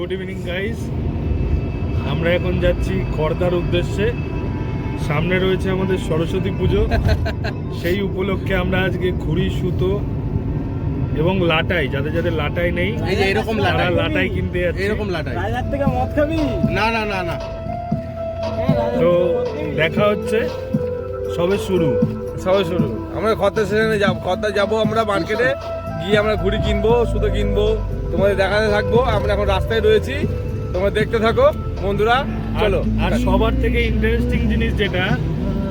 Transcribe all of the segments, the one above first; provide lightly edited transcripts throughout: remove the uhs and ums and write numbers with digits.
Good evening guys. আমরা এখন যাচ্ছি খড়দার উদ্দেশ্যে। সামনে রয়েছে আমাদের সরস্বতী পুজো। সেই উপলক্ষে আমরা আজকে ঘুড়ি, সুতো এবং লাটাই, যাদের যাদের লাটাই নেই এই যে এরকম লাটাই কিনতে যাচ্ছি। এরকম লাটাই রাজার থেকে মদ খাবি? না না না না, তো দেখা হচ্ছে, সবে শুরু। আমরা খদ্দা সেখানে খদ্দা যাবো আমরা মার্কেটে গিয়ে আমরা ঘুড়ি কিনবো, সুতো কিনবো, তোমাদের দেখাতে থাকবো। আমরা এখন রাস্তায় রয়েছি, তোমরা দেখতে থাকো বন্ধুরা, চলো। আর সবার থেকে ইন্টারেস্টিং জিনিস যেটা,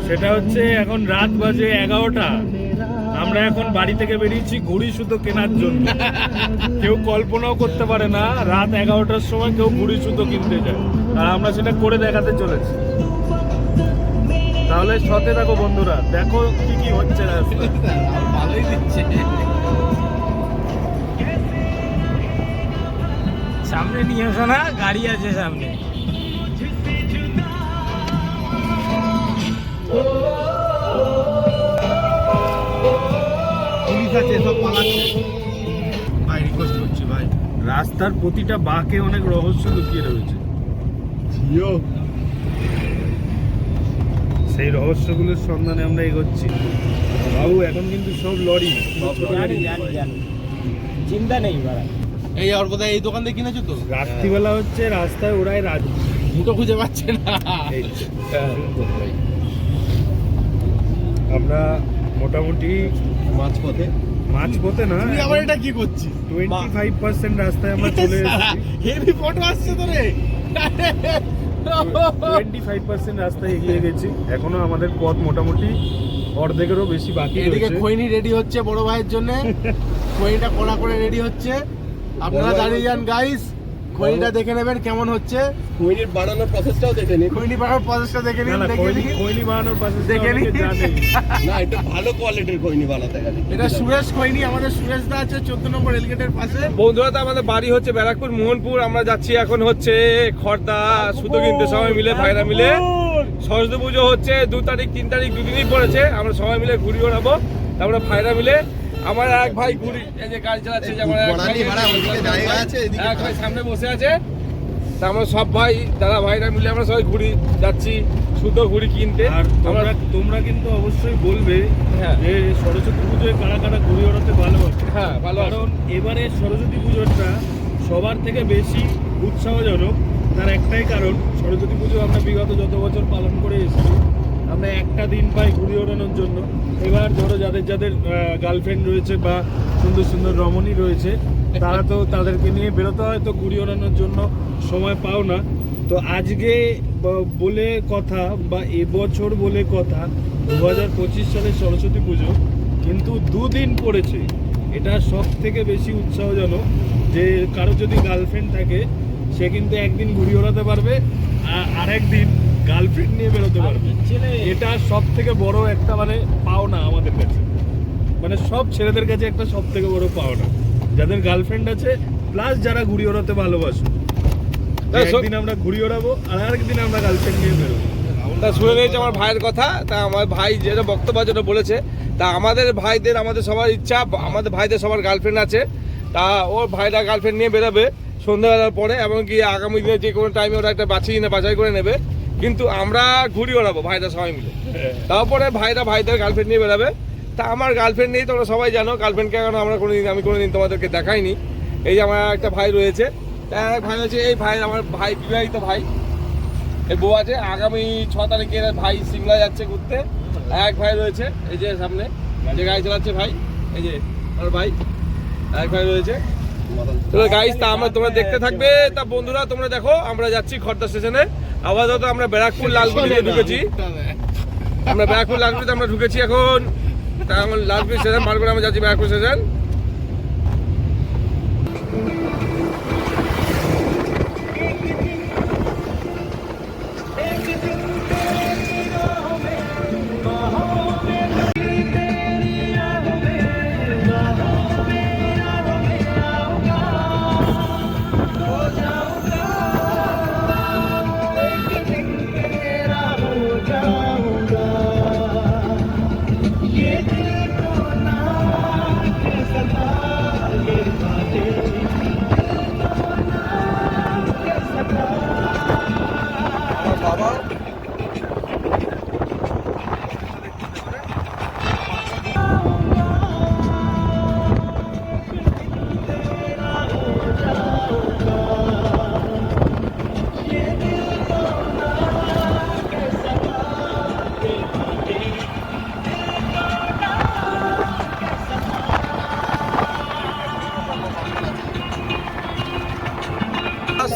সেটা হচ্ছে এখন রাত বাজে 11টা। আমরা এখন বাড়ি থেকে বেরিয়েছি ঘুড়ি সুতো কেনার জন্য। কেউ কল্পনাও করতে পারে না রাত 11টার সময় কেউ ঘুড়ি সুতো কিনতে যায়, আর আমরা সেটা করে দেখাতে চলেছি। তাহলে সাথে থাকো বন্ধুরা, দেখো কি কি হচ্ছে রাস্তায়। ভালোই দিচ্ছে। সামনে নিয়ে এসো না, গাড়ি আছে সামনে। পুলিশ আছে, সব পালাচ্ছে। ভাই রিকোয়েস্ট করছি ভাই, রাস্তার প্রতিটা বাঁকে অনেক রহস্য লুকিয়ে রয়েছে। সেই রহস্যগুলোর সন্ধানে আমরা এগোচ্ছি। বাবু এখন কিন্তু সব লরি, ছোট গাড়ি। চিন্তা নেই বাড়া। এই আর কোথায় এই দোকান থেকে কিনেছো তো? রাত্রিবেলা হচ্ছে রাস্তায় ওরাই রাজ। দুটো খুঁজে পাচ্ছে না। এই যে, আমরা মোটামুটি মাঝপথে না, তুই আবার এটা কি করছিস? 25% রাস্তায় আমরা চলে এসেছি। হেভি ফটো আসছে তো রে। 25% রাস্তায় এগিয়ে গেছি। এখনো আমাদের পথ মোটামুটি অর্ধেকেরও বেশি বাকি এদিকে রয়েছে। খৈনি রেডি হচ্ছে বড় ভাইয়ের জন্য। খৈনিটা কড়া করে রেডি হচ্ছে, আপনারা দাঁড়িয়ে যান গাইস। খৈনিটা দেখে নেবেন কেমন হচ্ছে। খৈনির বানানোর প্রসেসটাও দেখে নিন। খৈনি বানানোর প্রসেসটা দেখে না নিন, না, দেখে নিন। খৈনি বানানোর পাশে দেখে নিন। জানে। না, এটা ভালো কোয়ালিটির খৈনি বানাতে গেলে। এটা সুরেশ খৈনি, আমাদের সুরেশ দা আছে 14 নম্বর রেলগেটের পাশে। বন্ধুরা, তো আমাদের বাড়ি হচ্ছে ব্যারাকপুর মোহনপুর। আমরা যাচ্ছি এখন হচ্ছে খড়দা সুতো কিনতে, সবাই মিলে ভাইরা মিলে। সরস্বতী পুজো হচ্ছে 2 তারিখ 3 তারিখ, দুদিনই পড়েছে। আমরা সবাই মিলে ঘুড়ি ওড়াবো। তারপরে ভাইরা মিলে, আমার এক ভাই ঘুড়ি, এই যে গাড়ি চালাচ্ছে, যে আমার এক ভাই সামনে বসে আছে। তা আমরা সব ভাই দাদা ভাইরা মিলে আমরা সবাই ঘুড়ি যাচ্ছি, সুতো ঘুড়ি কিনতে। আর আমরা তোমরা কিন্তু অবশ্যই বলবে হ্যাঁ। যে সরস্বতী পুজোয় কারা কারা ঘুড়ি ওড়াতে ভালোবাসে। হ্যাঁ, ভালো। কারণ এবারে সরস্বতী পুজোটা সবার থেকে বেশি উৎসাহজনক। তার একটাই কারণ, সরস্বতী পুজো আমরা বিগত যত বছর পালন করে এসেছি, আমরা একটা দিন পাই ঘুড়ি ওড়ানোর জন্য। এবার ধরো যাদের যাদের গার্লফ্রেন্ড রয়েছে বা সুন্দর সুন্দর রমণী রয়েছে, তারা তো তাদেরকে নিয়ে বেরোতে হয়, তো ঘুড়ি ওড়ানোর জন্য সময় পাও না। তো আজকে বলে কথা, বা এবছর বলে কথা, 2025 সালের সরস্বতী পুজো কিন্তু 2 দিন পড়েছে। এটা সব থেকে বেশি উৎসাহজনক যে কারো যদি গার্লফ্রেন্ড থাকে, সে কিন্তু একদিন ঘুড়ি ওড়াতে পারবে, আর একদিন গার্লফ্রেন্ড নিয়ে বেরোতে পারবে। এটা সব থেকে বড় একটা মানে পাওনা আমাদের কাছে, মানে সব ছেলেদের কাছে একটা সব থেকে বড় পাওনা, যাদের গার্লফ্রেন্ড আছে প্লাস যারা ঘুড়ি ওড়াতে ভালোবাসে। একদিন আমরা ঘুড়ি ওড়াবো, আর আরেকদিন আমরা গার্লফ্রেন্ড নিয়ে বেরোবো। তা শুনে নিয়েছে আমার ভাইয়ের কথা। তা আমার ভাই যেটা বক্তব্য যেটা বলেছে, তা আমাদের ভাইদের, আমাদের সবার ইচ্ছা, আমাদের ভাইদের সবার গার্লফ্রেন্ড আছে। তা ওর ভাইরা গার্লফ্রেন্ড নিয়ে বেরোবে সন্ধ্যাবেলার পরে, এমনকি আগামী দিনে যে কোনো টাইমে ওরা একটা বাছাই করে নেবে। কিন্তু আমরা ঘুড়ি ওড়াবো ভাইরা সবাই মিলে। তারপরে ভাইরা ভাইদের গার্লফ্রেন্ড নিয়ে বেরোবে। তা আমার গার্লফ্রেন্ড নেই, তোমরা সবাই জানো। গার্লফ্রেন্ডকে এখন আমি কোনোদিন তোমাদেরকে দেখাইনি। এই যে আমার একটা ভাই রয়েছে, তা এক ভাই আছে, এই ভাই আমার ভাই বিবাহিত ভাই, এই বউ আছে। আগামী 6 তারিখে ভাই সিমলা যাচ্ছে ঘুরতে। এক ভাই রয়েছে এই যে সামনে, যে গাড়ি চালাচ্ছে ভাই, এই যে আমার ভাই এক ভাই রয়েছে। চলো গাইস, তা তোমরা দেখতে থাকবে। তা বন্ধুরা, তোমরা দেখো, আমরা যাচ্ছি খড়দা স্টেশনে। আপাতত আমরা ব্যারাকপুর লালগুড়িতে ঢুকেছি। আমরা ব্যারাকপুর লালগুড়িতে আমরা ঢুকেছি এখন। তা আমার লালগুড়ি স্টেশন পার করে আমরা যাচ্ছি ব্যারাকপুর স্টেশন।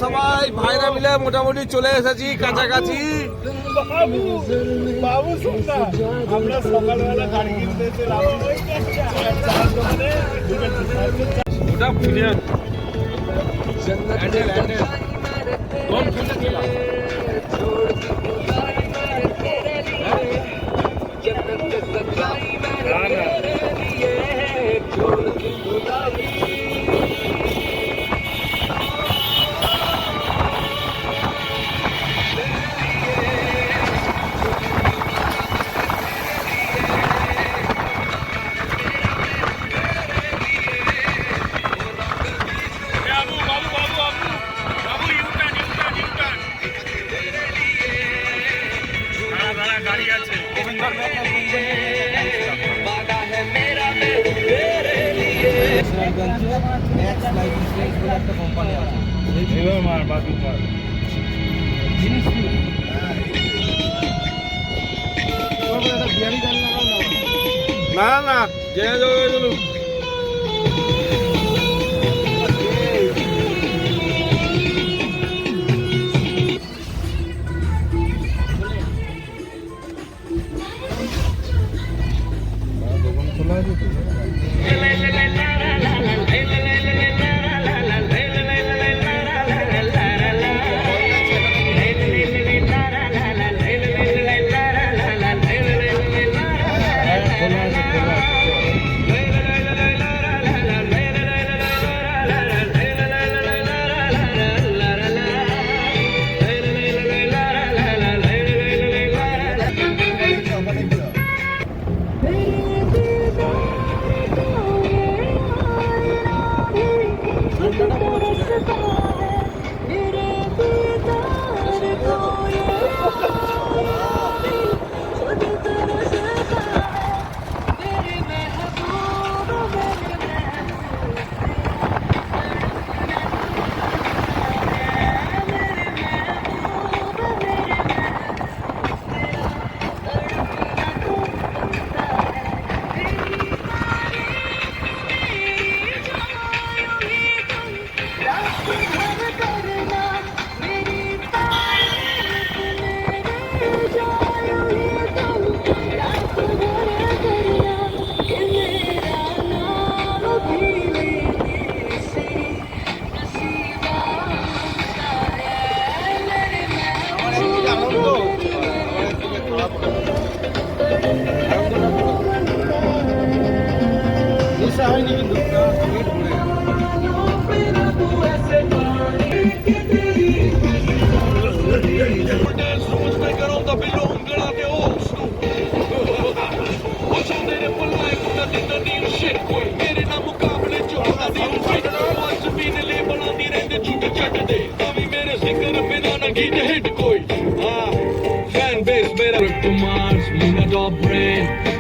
সবাই ভাইরা মিলে মোটামুটি চলে এসেছি কাছাকাছি। বাবু শুননা, আমরা সকালবেলা গাড়ি কিনতে এসেছিলাম চার দোকানে ওটা ফিরে না না জেনে যাবো।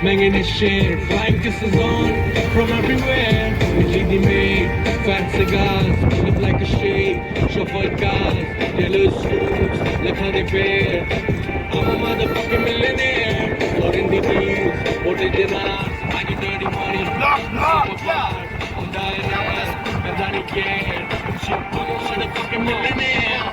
Banging this shit, flying kisses on from everywhere. Lady made fat cigars, look like a shade. Shuffled cars, yellow scoops, like honey bear. I'm a motherfucking millionaire. Or in the news, what is your ass? I get dirty money. I'm dying ass, I don't care. I'm a motherfucking millionaire.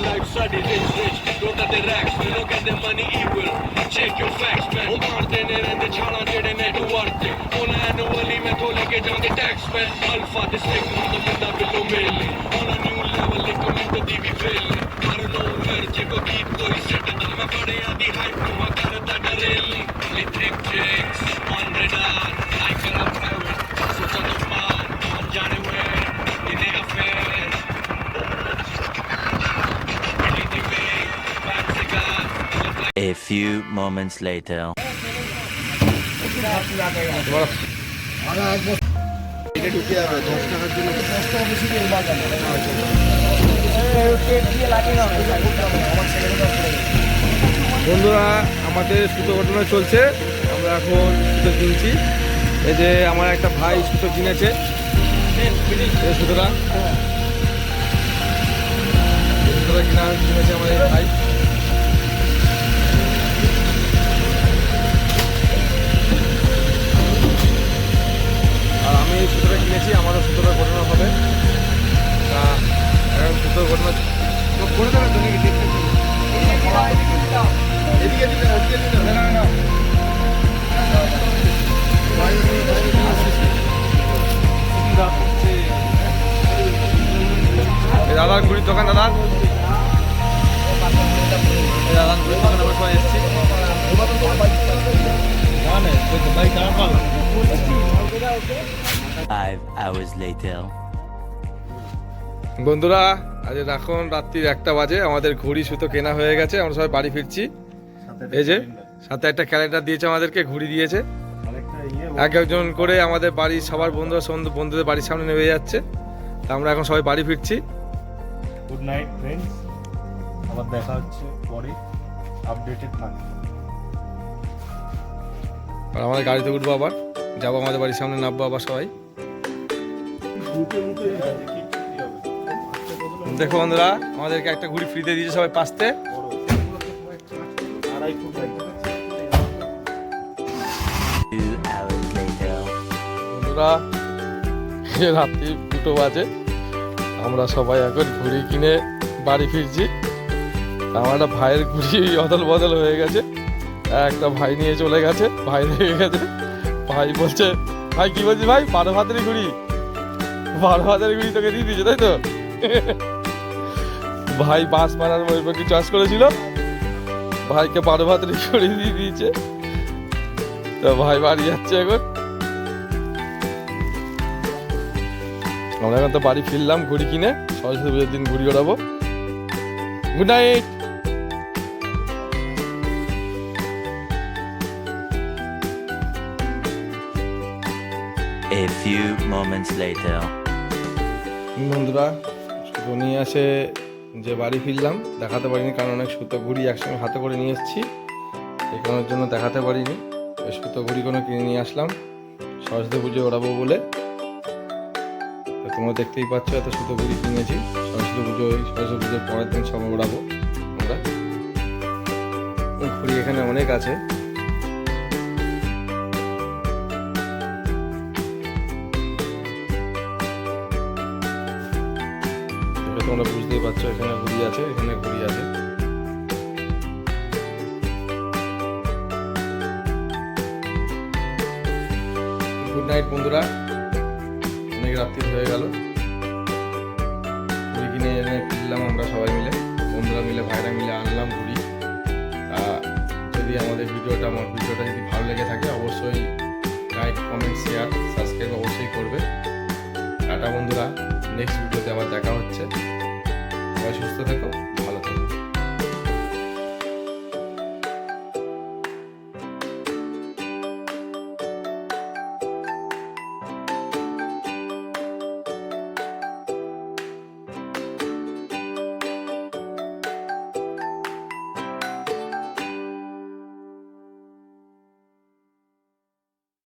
Life study rich, rich, look at the racks, look at the money evil. Check your facts, man. मारते ने रहते छाना जेड़े ने डुवारते. On annually में तो लेके जाते tax man. Alpha the stick on the bunda below mele. On a new level like a mint the we fail. I don't know where jeko beat koi set dal मैं बड़े आदि hype को मैं करता Dareli. Electric checks on radar, I can up private. सोचा तो पार, हम जाने where, इन्हें affair. A few moments later. ঢুকে যাবে 10 টাকার জন্য। বন্ধুরা আমাদের সুতো ঘটনা চলছে, আমরা এখন সুতো কিনছি। এই যে আমার একটা ভাই সুতো কিনেছে, এই সুতোটা কিনেছে আমার এই ভাই। আর আমি সুতোটা কিনেছি, আমারও সুতোটা ঘটনা হবে। তা এখন দাদার ঘুড়ির দোকান, দাদা এই দাদার ঘুড়ির দোকানে আমরা সবাই এসেছি। 5 hours later. বন্ধুরা আজ এখন রাত্রির 1টা বাজে, আমাদের ঘড়ি সুতো কেনা হয়ে গেছে, আমরা সবাই বাড়ি ফিরছি। এই যে সাথে একটা ক্যালেন্ডার দিয়েছে আমাদেরকে, ঘড়ি দিয়েছে, এক একজন করে আমাদের বাড়ির সবার বন্ধুদের বাড়ির সামনে নেমে যাচ্ছে। তা আমরা এখন সবাই বাড়ি ফিরছি। গুড নাইট ফ্রেন্ডস, আবার দেখা হচ্ছে পরে, আপডেটেড থাকবে। আর আমাদের গাড়িতে উঠবো, আবার যাবো আমাদের বাড়ির সামনে, নামবো আবার সবাই। দেখো বন্ধুরা, আমাদেরকে একটা ঘুড়ি ফ্রিতে দিয়েছে সবাই পাশতে। 2 hours later. বন্ধুরা রাত্রি 2টো বাজে, আমরা সবাই এখন ঘুড়ি কিনে বাড়ি ফিরছি। আমার একটা ভাইয়ের ঘুড়ি অদল বদল হয়ে গেছে, একটা ভাই নিয়ে চলে গেছে, ভাই রেগে গেছে। ভাই বলছে, ভাই কি বলছিস ভাই, 12 হাতের ঘুড়ি, 12 হাতের ঘুড়ি তোকে দিয়ে দিয়েছে তাই তো? ভাই বাঁশ মারার বৈপক্ষী চাষ করেছিল, ভাইকে 12 হাতের ঘুড়ি দিয়ে দিয়েছে। তো ভাই বাড়ি যাচ্ছে এখন। আমরা এখন তো বাড়ি ফিরলাম ঘুড়ি কিনে, সরস্বতী পুজোর দিন ঘুড়ি ওড়াবো। Good night. A few moments later. বন্ধুরা সুতো নিয়ে আসে যে বাড়ি ফিরলাম, দেখাতে পারিনি কারণ অনেক সুতো ঘুড়ি একসঙ্গে হাতে করে নিয়ে এসেছি, এই কারণের জন্য দেখাতে পারিনি। ওই সুতো ঘুড়িগুলো কিনে নিয়ে আসলাম সরস্বতী পুজো ওড়াবো বলে। তো তোমরা দেখতেই পাচ্ছ এত সুতো ঘুড়ি কিনেছি, সরস্বতী পুজোর পরের দিন সব ওড়াবো আমরা। ঘুড়ি এখানে অনেক আছে। তোমরা বুঝতেই পারছো, এখানে ঘুড়ি আছে, এখানে ঘুড়ি আছে। গুড নাইট বন্ধুরা, অনেক রাত্রি হয়ে গেল। ঘুড়ি কিনে এনে ফিরলাম আমরা সবাই মিলে, বন্ধুরা মিলে, ভাইরা মিলে আনলাম ঘুড়ি। যদি আমার ভিডিওটা যদি ভালো লেগে থাকে অবশ্যই লাইক, কমেন্ট, শেয়ার, সাবস্ক্রাইব অবশ্যই করবে। টাটা বন্ধুরা, নেক্সট ভিডিওতে আবার দেখা হচ্ছে। সবাই সুস্থ থেকো।